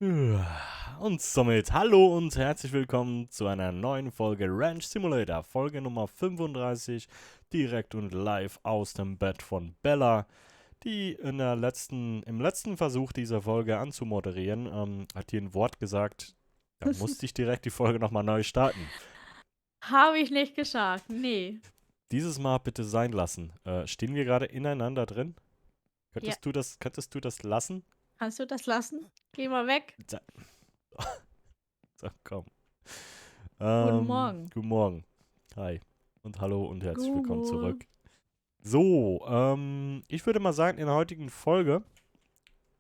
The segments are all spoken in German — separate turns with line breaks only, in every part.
Und somit hallo und herzlich willkommen zu einer neuen Folge Ranch Simulator, Folge Nummer 35, direkt und live aus dem Bett von Bella, die im letzten Versuch dieser Folge anzumoderieren, hat hier ein Wort gesagt, da musste ich direkt die Folge nochmal neu starten.
Habe ich nicht gesagt, nee.
Dieses Mal bitte sein lassen. Stehen wir gerade ineinander drin?
Ja,
Könntest du das lassen?
kannst du das lassen? Geh mal weg.
Da- So, komm.
Guten Morgen.
Guten Morgen. Hi. Und hallo und herzlich willkommen
Gugu.
zurück. So, ich würde mal sagen, in der heutigen Folge,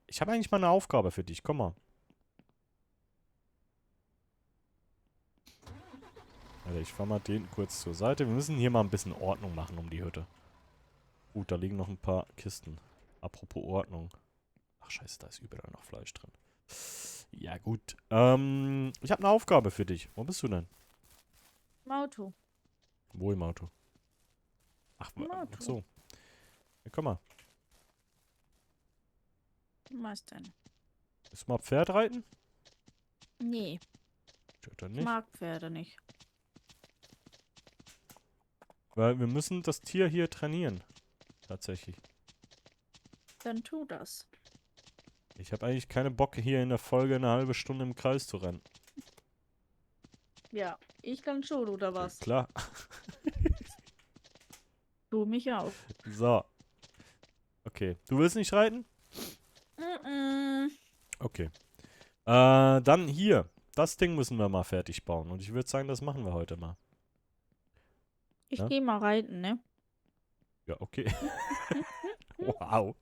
ich habe eigentlich mal eine Aufgabe für dich. Komm mal. Also ich fahr mal den kurz zur Seite. Wir müssen hier mal ein bisschen Ordnung machen um die Hütte. Gut, da liegen noch ein paar Kisten. Apropos Ordnung. Ach scheiße, da ist überall noch Fleisch drin. Ja gut. Ich habe eine Aufgabe für dich. Wo bist du denn?
Im Auto.
Wo im Auto? Ach,
Im
ach
Auto.
so. Ja, komm mal.
Was denn?
Willst du mal Pferd reiten?
Nee,
Tja, dann
ich
nicht.
mag Pferde nicht.
Weil wir müssen das Tier hier trainieren. Tatsächlich.
Dann tu das.
Ich habe eigentlich keine Bock, hier in der Folge eine halbe Stunde im Kreis zu rennen.
Ja, ich dann schon, oder
Ja,
was?
klar.
Du mich auch.
So. Okay. Du willst nicht reiten?
Mm-mm.
Okay. Dann hier. Das Ding müssen wir mal fertig bauen. Und ich würde sagen, das machen wir heute mal.
Ich
Ne?
geh mal reiten, ne?
Ja, okay. Wow.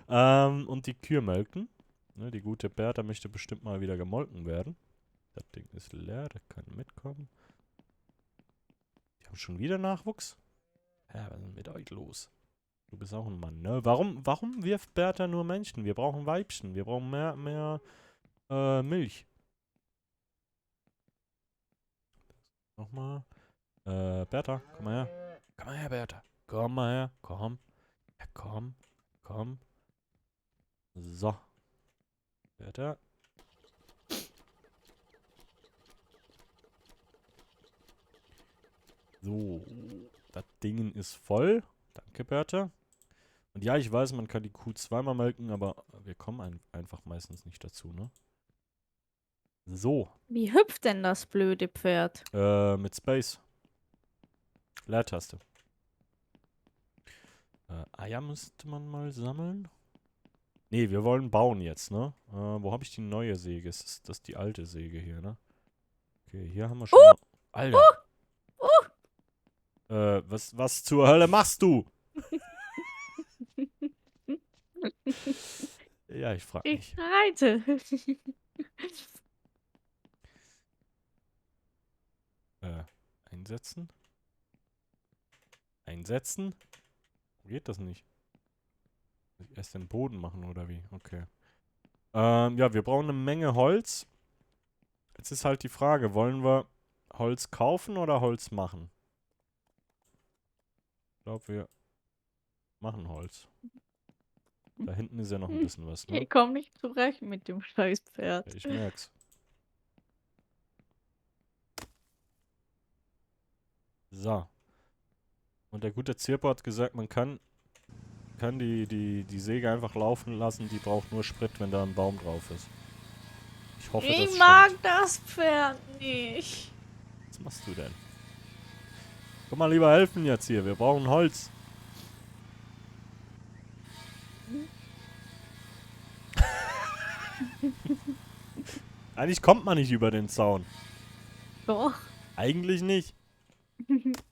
Und die Kühe melken. Ne, die gute Bertha möchte bestimmt mal wieder gemolken werden. Das Ding ist leer, der kann mitkommen. Die haben schon wieder Nachwuchs? Ja, was ist denn mit euch los? Du bist auch ein Mann, ne? Warum wirft Bertha nur Männchen? Wir brauchen Weibchen. Wir brauchen mehr Milch. Nochmal. Bertha, komm mal her. Komm mal her, Bertha. Komm mal her. Komm. Ja, komm. Komm. So. Bertha. So. Das Ding ist voll. Danke, Bertha. Und ja, ich weiß, man kann die Kuh zweimal melken, aber wir kommen einfach meistens nicht dazu, ne? So.
Wie hüpft denn das blöde Pferd?
Mit Space. Leertaste. Eier müsste man mal sammeln. Nee, wir wollen bauen jetzt, ne? Wo habe ich die neue Säge? Ist das die alte Säge hier, ne? Okay, hier haben wir schon
Uh,
mal... Alter!
uh, uh.
Was zur Hölle machst du? Ja, ich frag
Ich
mich.
reite.
Äh, einsetzen? Einsetzen? Geht das nicht? Muss ich erst den Boden machen, oder wie? Okay. Ja, wir brauchen eine Menge Holz. Jetzt ist halt die Frage, wollen wir Holz kaufen oder Holz machen? Ich glaube, wir machen Holz. Da hinten ist ja noch ein bisschen was, ne?
Ich komme nicht zurecht mit dem
Ja,
Scheißpferd.
ich merk's. So. Und der gute Zirpo hat gesagt, man kann die Säge einfach laufen lassen, die braucht nur Sprit, wenn da ein Baum drauf ist. Ich hoffe,
Ich
das
mag
stimmt.
das Pferd nicht.
Was machst du denn? Komm mal lieber helfen jetzt hier, wir brauchen Holz. Eigentlich kommt man nicht über den Zaun.
Doch,
Eigentlich nicht.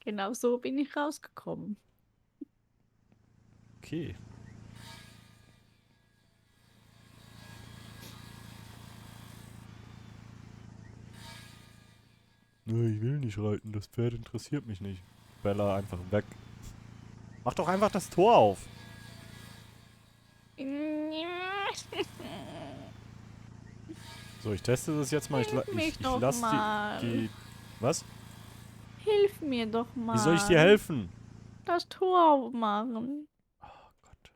genau so bin ich rausgekommen.
Okay. Nö, ich will nicht reiten, das Pferd interessiert mich nicht. Bella einfach weg. Mach doch einfach das Tor auf. So, ich teste das jetzt mal.
Hilf mich
Ich
doch
lasse
mal.
Was?
Hilf mir doch
Wie soll ich dir
mal.
helfen?
Das Tor aufmachen.
Oh Gott.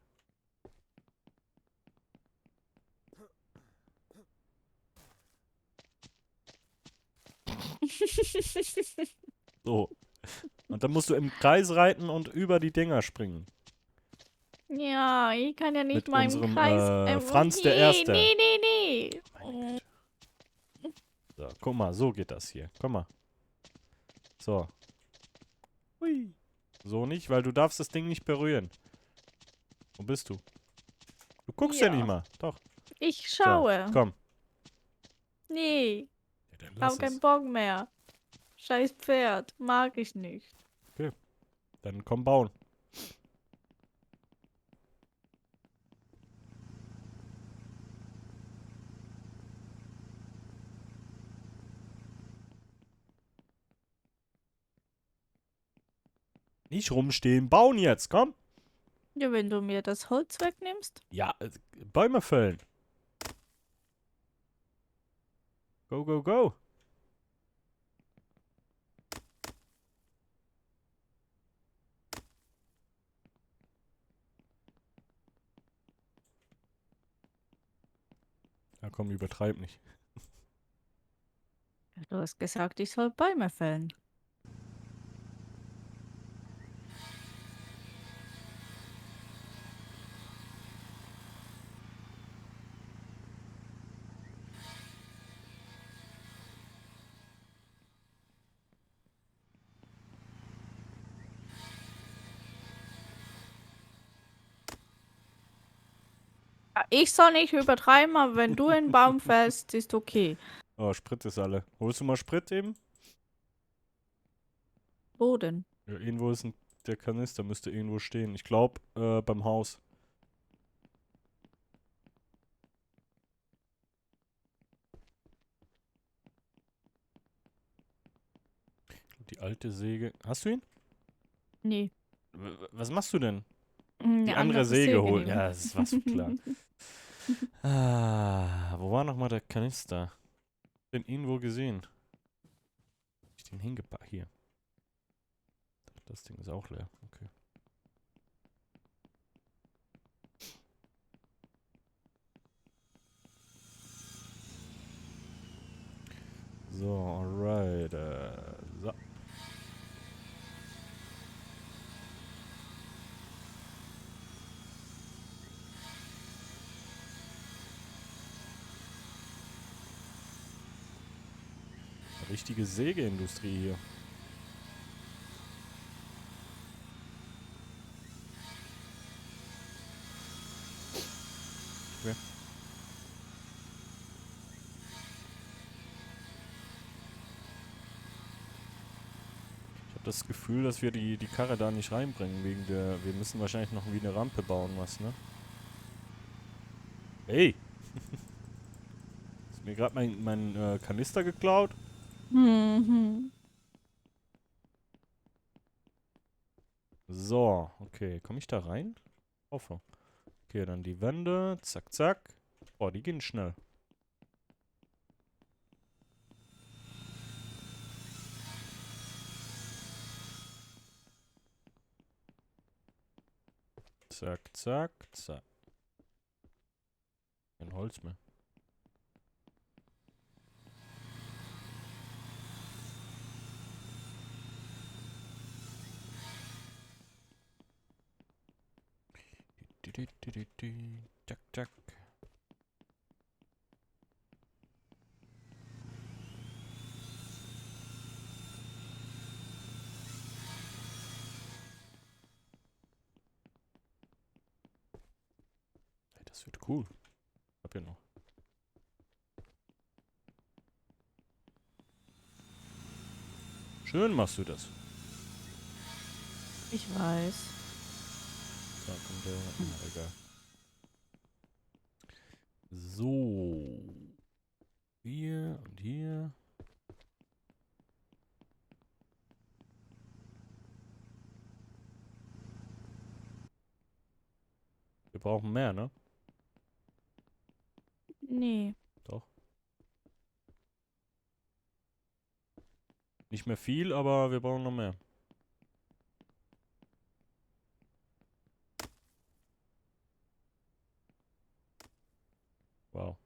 So. Und dann musst du im Kreis reiten und über die Dinger springen.
Ja, ich kann ja nicht
Mit
mal im
unserem
Kreis.
Franz der
Nee,
Erste.
nee, nee, nee.
Meine Güte. So, guck mal, so geht das hier. Komm mal. So. Hui. So nicht, weil du darfst das Ding nicht berühren. Wo bist du? Du guckst ja nicht
Ja,
mal. Doch.
ich
So,
schaue.
komm.
Nee,
Ja, dann
hab
lass
keinen
es.
Bock mehr. Scheiß Pferd, mag ich nicht.
Okay. Dann komm bauen. Nicht rumstehen, bauen jetzt, komm.
Ja, wenn du mir das Holz wegnimmst.
Ja, Bäume fällen. Go, go, go. Ja, komm, übertreib nicht.
Du hast gesagt, ich soll Bäume fällen. Ja, ich soll nicht übertreiben, aber wenn du einen Baum fällst, ist okay.
Oh, Sprit ist alle. Holst du mal Sprit eben?
Wo denn?
Ja, irgendwo ist der Kanister, müsste irgendwo stehen. Ich glaube, beim Haus. Die alte Säge. Hast du ihn?
Nee,
Was machst du denn? Die
eine
andere
andere
Säge
Säge
holen.
nehmen.
Ja, das ist was für klar. Ah, wo war nochmal der Kanister? Den irgendwo gesehen. Hab ich den hingepackt? Hier. Das Ding ist auch leer. Okay. So, alright. So. Richtige Sägeindustrie hier. Okay. Ich habe das Gefühl, dass wir die Karre da nicht reinbringen, wegen der. Wir müssen wahrscheinlich noch wie eine Rampe bauen, was, ne? Hey! Ist mir gerade mein Kanister geklaut?
Mhm.
So, okay. Komme ich da rein? Hoffe. Okay, dann die Wände. Zack, zack. Oh, die gehen schnell. Zack, zack, zack. Kein Holz mehr. Zack, zack. Hey, das wird cool. Hab hier noch. Schön machst du das.
Ich weiß.
Da kommt der. Ah, egal. So. Hier und hier. Wir brauchen mehr, ne?
Nee.
Doch. Nicht mehr viel, aber wir brauchen noch mehr. Wow.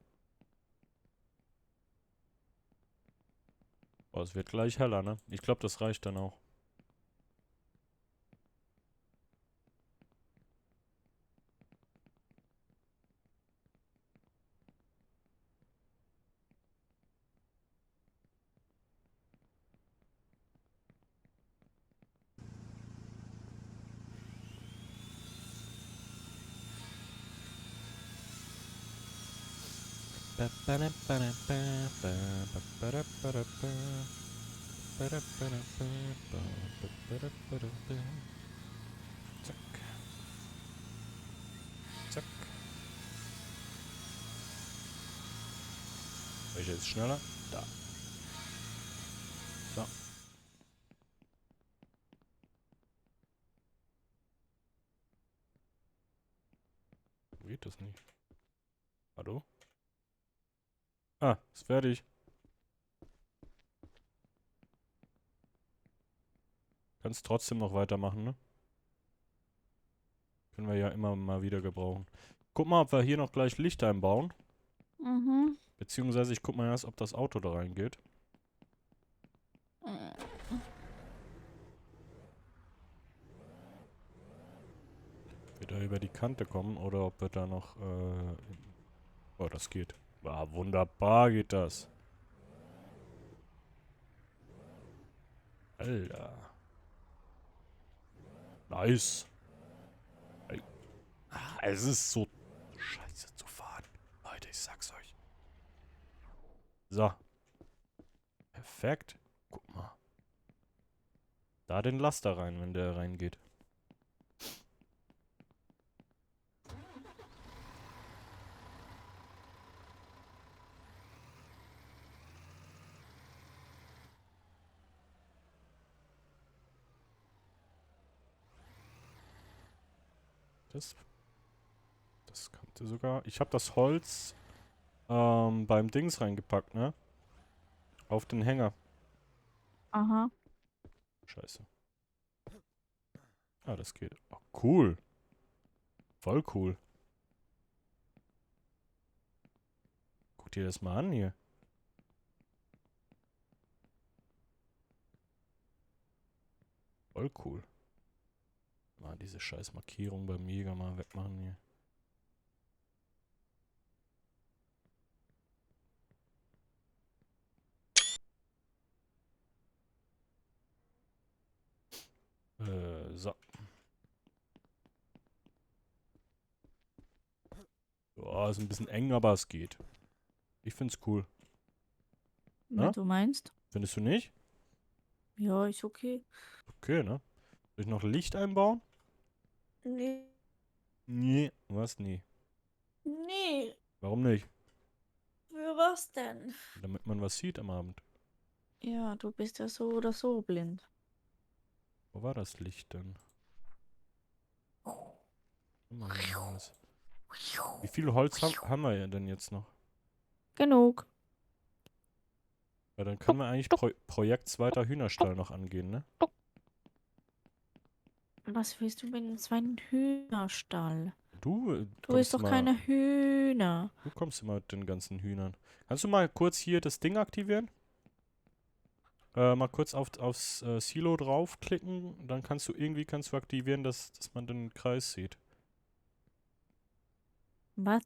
Oh, es wird gleich heller, ne? Ich glaube, das reicht dann auch. Zack. Zack. Welcher ist schneller? Da. So. Geht das nicht? Hallo? Ah, ist fertig. Kannst trotzdem noch weitermachen, ne? Können wir ja immer mal wieder gebrauchen. Guck mal, ob wir hier noch gleich Licht einbauen.
Mhm.
Beziehungsweise ich guck mal erst, ob das Auto da reingeht. Ob wir da über die Kante kommen oder ob wir da noch, oh, das geht. Ah, wunderbar geht das. Alter. Nice. Ey. Ah, es ist so scheiße zu fahren. Leute, ich sag's euch. So. Perfekt. Guck mal. Da den Laster rein, wenn der reingeht. Das könnte sogar... Ich habe das Holz beim Dings reingepackt, ne? Auf den Hänger.
Aha.
Scheiße. Ah, das geht. Oh, cool. Voll cool. Guck dir das mal an hier. Voll cool. Mal diese scheiß Markierung beim Jäger mal wegmachen hier. So. Ja, ist ein bisschen eng, aber es geht. Ich find's cool.
Wenn
Ne?
du meinst.
Findest du nicht?
Ja, ist okay.
Okay, ne? Soll ich noch Licht einbauen?
Nee.
Nee. Was? Nee.
Nee.
Warum nicht?
Für was denn?
Damit man was sieht am Abend.
Ja, du bist ja so oder so blind.
Wo war das Licht denn? Haben wir hier noch was? Wie viel Holz haben wir denn jetzt noch?
Genug.
Ja, dann können wir eigentlich Projekt zweiter Hühnerstall noch angehen, ne?
Was willst du mit einem zweiten Hühnerstall?
Du
Du isst doch keine Hühner.
du kommst immer mit den ganzen Hühnern. Kannst du mal kurz hier das Ding aktivieren? Mal kurz aufs Silo draufklicken, dann kannst du aktivieren, dass man den Kreis sieht.
Was?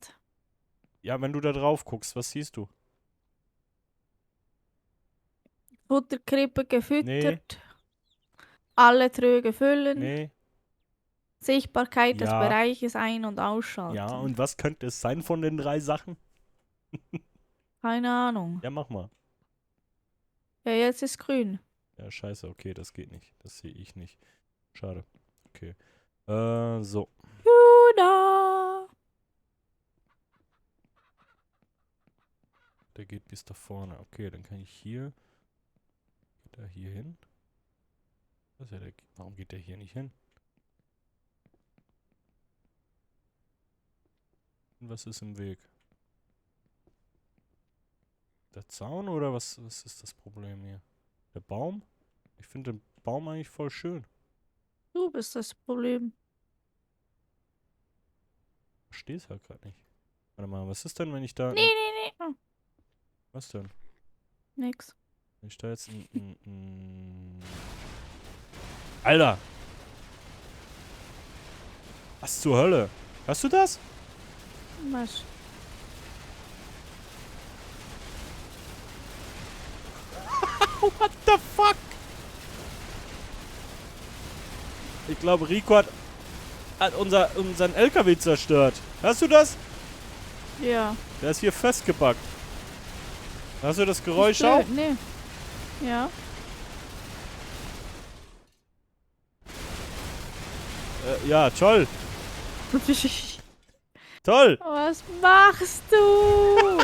Ja, wenn du da drauf guckst, was siehst du?
Futterkrippe
Nee,
gefüttert. Alle Tröge füllen.
nee,
Sichtbarkeit des
ja,
Bereiches ein- und
ja.
ausschalten.
Und was könnte es sein von den 3 Sachen?
Keine Ahnung.
Ja, mach mal.
Ja, jetzt ist grün.
Ja, scheiße, okay, das geht nicht. Das sehe ich nicht. Schade. Okay. So.
Hühner.
Der geht bis da vorne. Okay, dann kann ich hier. Geht er hier hin? Was ist ja warum geht der hier nicht hin? Und was ist im Weg? Der Zaun oder was ist das Problem hier? Der Baum? Ich finde den Baum eigentlich voll schön.
Du bist das Problem.
Verstehe es halt gerade nicht. Warte mal, was ist denn, wenn ich da
Nee,
in.
nee, nee. Oh,
Was denn?
nix.
Wenn ich da jetzt Alter! Was zur Hölle? Hörst du das?
Was?
What the fuck? Ich glaube, Rico hat unseren LKW zerstört. Hörst du das?
Ja.
Der ist hier festgebackt. Hast du das Geräusch auch?
Nee. Ja.
Ja, toll. Toll.
Was machst du?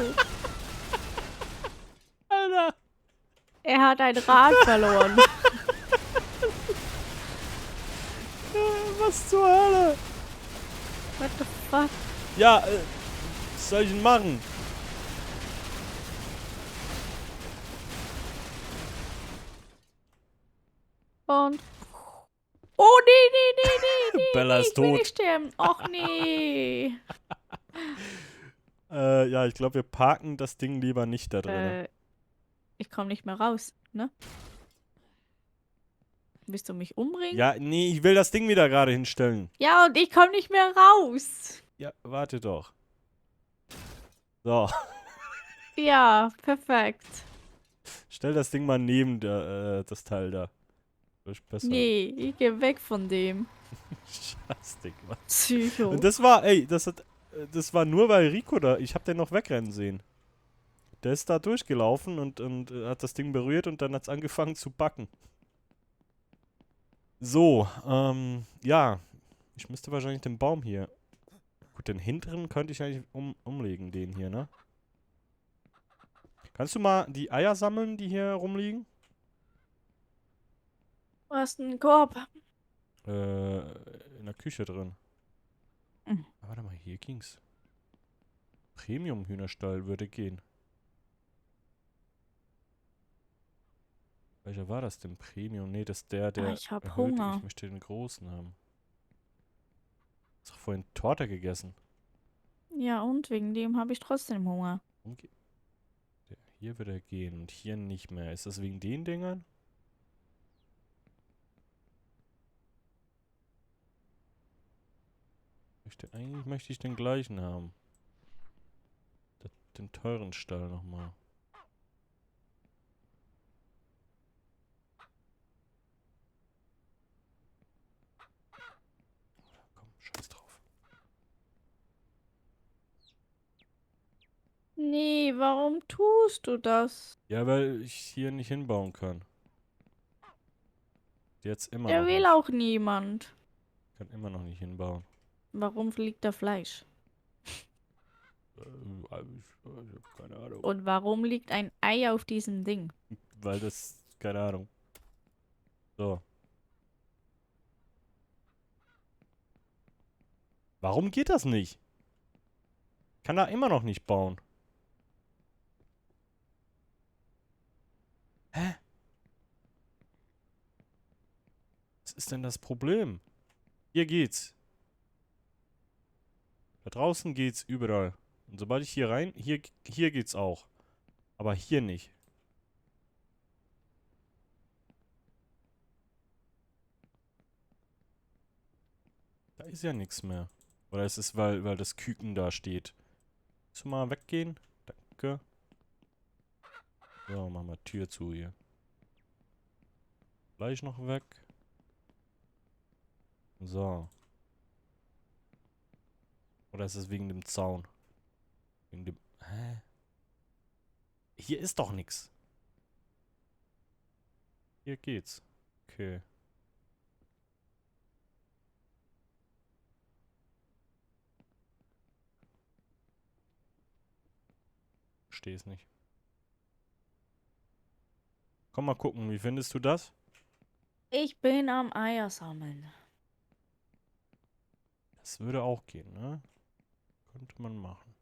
Alter.
Er hat ein Rad verloren.
Was zur Hölle?
What the fuck?
Ja, was soll ich denn machen?
Und. Oh, nee.
Bella ist
Ich will
tot.
nicht sterben. Och, nee.
Ja, ich glaube, wir parken das Ding lieber nicht da drin.
Ich komme nicht mehr raus, ne? Willst du mich umbringen?
Ja, nee, ich will das Ding wieder gerade hinstellen.
Ja, und ich komme nicht mehr raus.
Ja, warte doch. So,
Ja, perfekt.
stell das Ding mal neben das Teil da. Das ist besser.
Nee, ich geh weg von dem.
Scheiß Ding, Mann.
Psycho.
Und das war, ey, das war nur, weil Rico da, ich hab den noch wegrennen sehen. Der ist da durchgelaufen und hat das Ding berührt und dann hat's angefangen zu backen. So, ja. Ich müsste wahrscheinlich den Baum hier. Gut, den hinteren könnte ich eigentlich umlegen, den hier, ne? Kannst du mal die Eier sammeln, die hier rumliegen?
Du hast einen Korb.
In der Küche drin.
Mhm.
Warte mal, hier ging's. Premium-Hühnerstall würde gehen. Welcher war das denn? Premium? Nee, das ist der
Ich hab
erhöhte.
Hunger.
Ich möchte den großen haben. Hast doch vorhin Torte gegessen.
Ja, und wegen dem habe ich trotzdem Hunger.
Hier würde er gehen und hier nicht mehr. Ist das wegen den Dingern? Eigentlich möchte ich den gleichen haben. Den teuren Stall nochmal. Komm, scheiß drauf.
Nee, warum tust du das?
Ja, weil ich hier nicht hinbauen kann. Jetzt immer
Der
noch
will
nicht.
auch niemand.
Kann immer noch nicht hinbauen.
Warum fliegt da Fleisch?
Ich hab keine Ahnung.
Und warum liegt ein Ei auf diesem Ding?
Weil das, keine Ahnung. So. Warum geht das nicht? Kann da immer noch nicht bauen. Hä? Was ist denn das Problem? Hier geht's. Da draußen geht's überall. Und sobald ich hier rein, hier geht's auch. Aber hier nicht. Da ist ja nichts mehr. Oder ist es, weil das Küken da steht? Willst du mal weggehen? Danke. So, machen wir Tür zu hier. Gleich noch weg. So. Oder ist es wegen dem Zaun? Wegen dem... Hä? Hier ist doch nichts. Hier geht's. Okay. Verstehe es nicht. Komm mal gucken, wie findest du das?
Ich bin am Eier sammeln.
Das würde auch gehen, ne? Könnte man machen.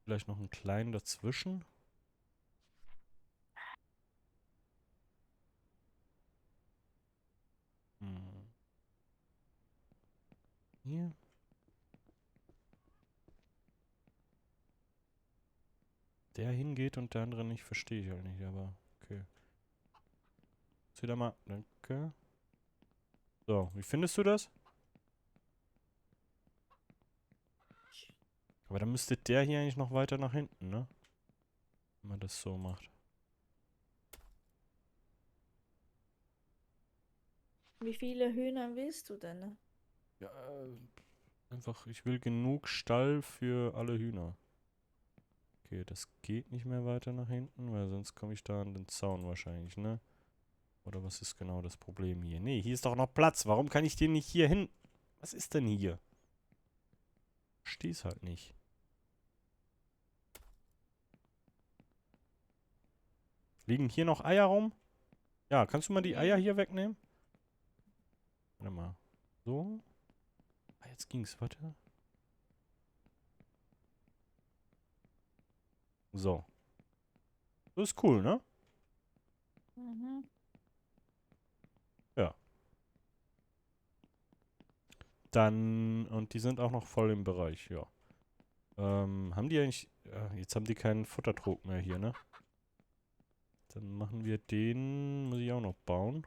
Vielleicht noch einen kleinen dazwischen. Hm. Hier. Der hingeht und der andere nicht, verstehe ich halt nicht, aber Zieh da mal. Danke. So, wie findest du das? Aber dann müsste der hier eigentlich noch weiter nach hinten, ne? Wenn man das so macht.
Wie viele Hühner willst du denn?
Ja, einfach, ich will genug Stall für alle Hühner. Okay, das geht nicht mehr weiter nach hinten, weil sonst komme ich da an den Zaun wahrscheinlich, ne? Oder was ist genau das Problem hier? Nee, hier ist doch noch Platz. Warum kann ich den nicht hier hin? Was ist denn hier? Steh's halt nicht. Liegen hier noch Eier rum? Ja, kannst du mal die Eier
Nee.
hier wegnehmen? Warte mal. So. Ah, jetzt ging's, warte. So. Das ist cool, ne?
Mhm.
Ja. Dann, und die sind auch noch voll im Bereich, ja. Haben die eigentlich, ja, jetzt haben die keinen Futtertrog mehr hier, ne? Dann machen wir den, muss ich auch noch bauen.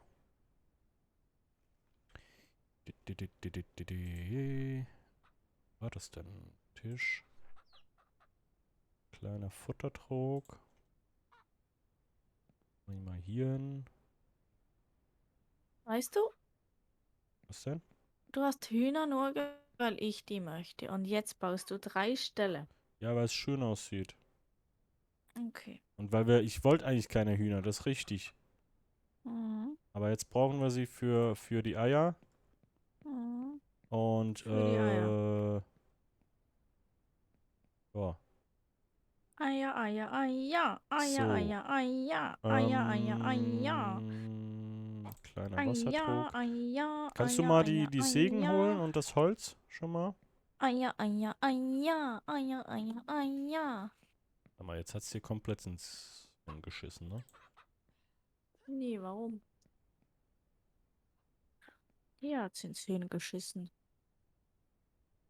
War das denn? Tisch. Kleiner Futtertrog. Mach ich mal hier hin.
Weißt du,
Was denn?
du hast Hühner nur, weil ich die möchte. Und jetzt baust du 3 Ställe.
Ja, weil es schön aussieht.
Okay.
Und weil ich wollte eigentlich keine Hühner, das ist richtig.
Mhm.
Aber jetzt brauchen wir sie für die Eier.
Mhm.
Und,
Für die Eier.
ja.
Eier, Eier, Eier. Eier,
So.
Eier, Eier. Eier, Eier, Eier.
Kleiner
Eier,
Wassertrog.
Eier,
Kannst du
Eier,
mal
Eier,
die Sägen holen
Eier.
und das Holz schon mal?
Eier, Eier, Eier. Eier, Eier, Eier.
Sag mal, jetzt hat's dir komplett ins geschissen, ne?
Nee, warum? Die hat's ins Hirn geschissen.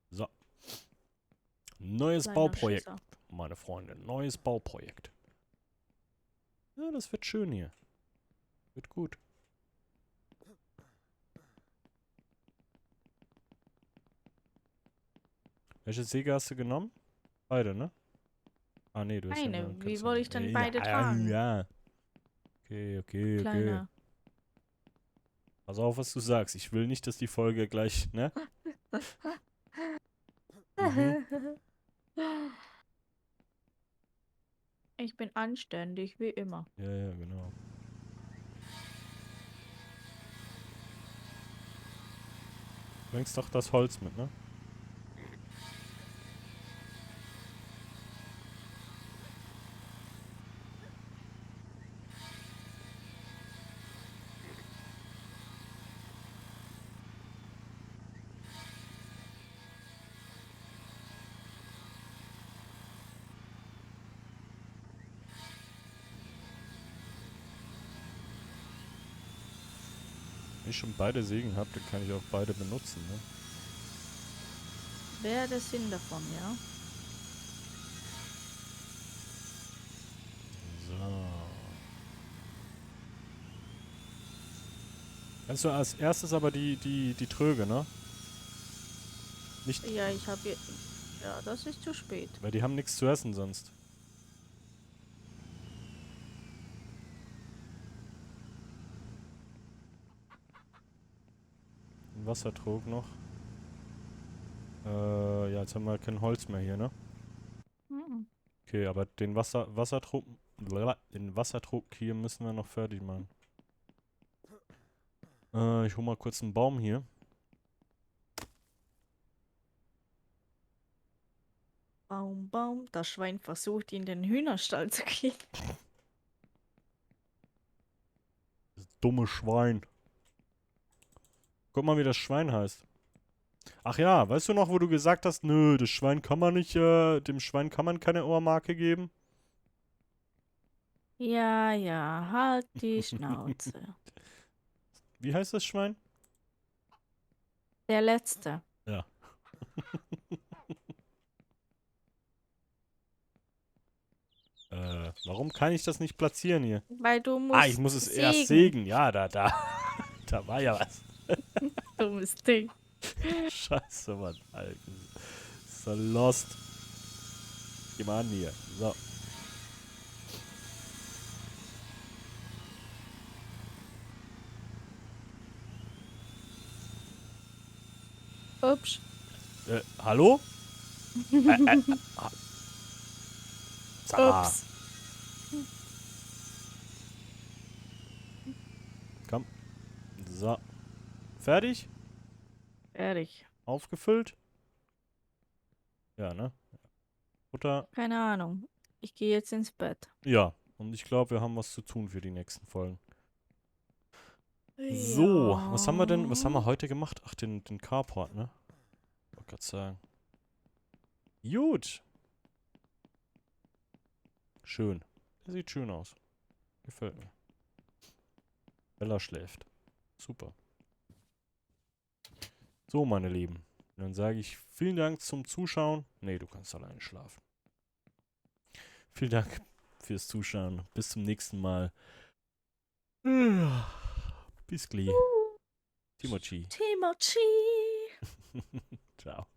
So. Neues
Kleiner
Bauprojekt,
Schisser.
meine Freunde. Neues Bauprojekt. Ja, das wird schön hier. Wird gut. Welche Säge hast du genommen? Beide, ne? Ah, nee, du hast ja
Eine,
eine.
wie
Kannst du
wollte
ja.
ich denn beide
Ja,
tragen?
ja. Okay, okay, okay.
Kleiner.
Pass auf, was du sagst. Ich will nicht, dass die Folge gleich, ne? Mhm.
Ich bin anständig, wie immer.
Ja, ja, genau. Bringst doch das Holz mit, ne? Wenn ich schon beide Sägen habe, dann kann ich auch beide benutzen, ne?
Wäre der Sinn davon, ja?
So. Kannst du als erstes aber die Tröge, ne? Nicht,
Ja, ich habe... Ja, das ist zu spät.
weil die haben nichts zu essen sonst. Ein Wassertrog noch. Ja, jetzt haben wir kein Holz mehr hier, ne?
Mhm.
Okay, aber den Wassertrog hier müssen wir noch fertig machen. Ich hol mal kurz einen Baum hier.
Baum, Baum. Das Schwein versucht, in den Hühnerstall zu gehen.
Das dumme Schwein. Guck mal, wie das Schwein heißt. Ach ja, weißt du noch, wo du gesagt hast, nö, das Schwein kann man nicht, dem Schwein kann man keine Ohrmarke geben?
Ja, ja, halt die Schnauze.
Wie heißt das Schwein?
Der Letzte.
Ja. Warum kann ich das nicht platzieren hier?
Weil du musst
Ah, ich muss es erst sägen. Ja, da. Da war ja was.
Dummes Ding.
Scheiße, Mann. Alter. Ist so lost. Geh mal an hier. So.
Ups.
Hallo? Ah, sag mal.
Ups.
Komm. So. Fertig?
Fertig.
Aufgefüllt? Ja, ne? Futter.
Keine Ahnung. Ich gehe jetzt ins Bett.
Ja. Und ich glaube, wir haben was zu tun für die nächsten Folgen. So, was haben wir denn? Was haben wir
Ja.
heute gemacht? Ach, den Carport, ne? Wollte gerade sagen. Gut. Schön. Der sieht schön aus. Gefällt mir. Bella schläft. Super. So, meine Lieben. Dann sage ich vielen Dank zum Zuschauen. Nee, du kannst alleine schlafen. Vielen Dank fürs Zuschauen. Bis zum nächsten Mal. Bis gleich. Timochi.
Timochi.
Ciao.